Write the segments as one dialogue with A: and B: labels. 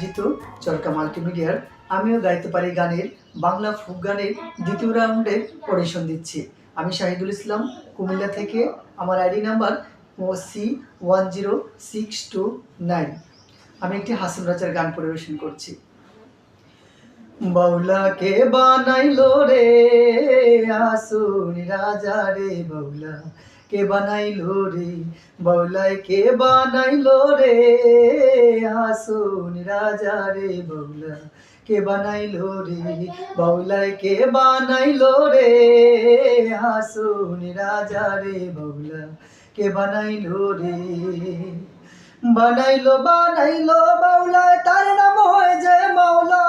A: যেহেতু চরকা মাল্টিমিডিয়ার, আমিও গাইতে পারি গানের বাংলা ফোক গানের দ্বিতীয় রাউন্ডের অডিশন দিচ্ছি। আমি শাহিদুল ইসলাম, কুমিল্লা থেকে। আমার আইডি নাম্বার C10629। আমি একটি হাসিম রাজার গান পরিবেশন করছি। বাউলাকে বানাইলো রে আসুন রাজা রে, বাউলা কে বানাইলো রে, বাউলায় কে বানাইলো রে আসুন রাজা রে, বাউলা কে বানাইলো রে, বাউলায় কে বানাইলো রে আসুন রাজা রে, বাউলা কে বানাইলো রে। বানাইলো বানাইলো বাউলায়, তার নাম হয় যে মাওলা।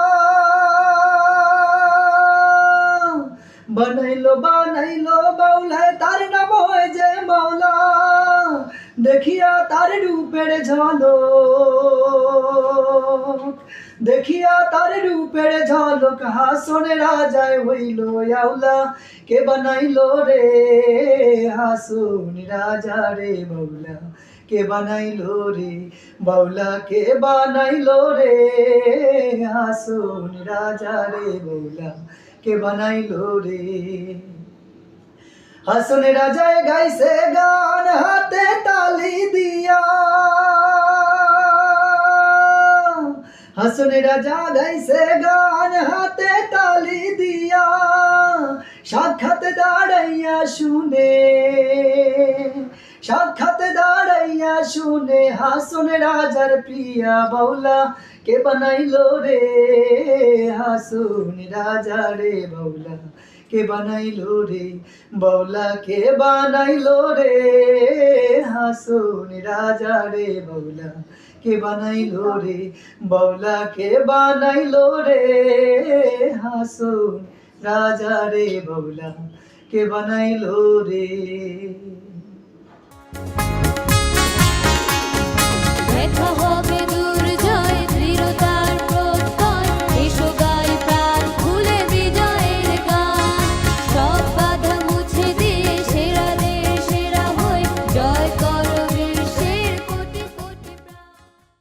A: বানাইলো বানাইলো বাউলায়, তার নাম হয় যে মাওলা। দেখিয়া তার রূপের ঝলক, দেখিয়া তার রূপের ঝলক, হাসনে রাজায় হইল আউলা। কে বানাইলো রে হাসুন রাজা রে, বাউলা কে বানাইলো রে, বাউলা কে বানাইলো রে হাসুন রাজা রে, বাউলা কে বানাইলো রে। হাসন রাজায় গাইছে গান হাতে তালি দিয়া, হাসন রাজা গাইছে গান হাতে তালি দিয়া। সাক্ষাৎ দাঁড়াইয়া শুনে, সাক্ষাৎ দাঁড়াইয়া শুনে, হাসন রাজার প্রিয়া বাউলা কে বানাইলো রে হাসুন রাজা রে, বাউলা কে বানাইলো রে, বাউলা কে বানাইলো রে হাসুন রাজা রে, বাউলা কে বানাইলো রে, বাউলা কে বানাইলো রে হাসুন রাজা রে, বাউলা কে বানাইলো রে।
B: দেখা হবে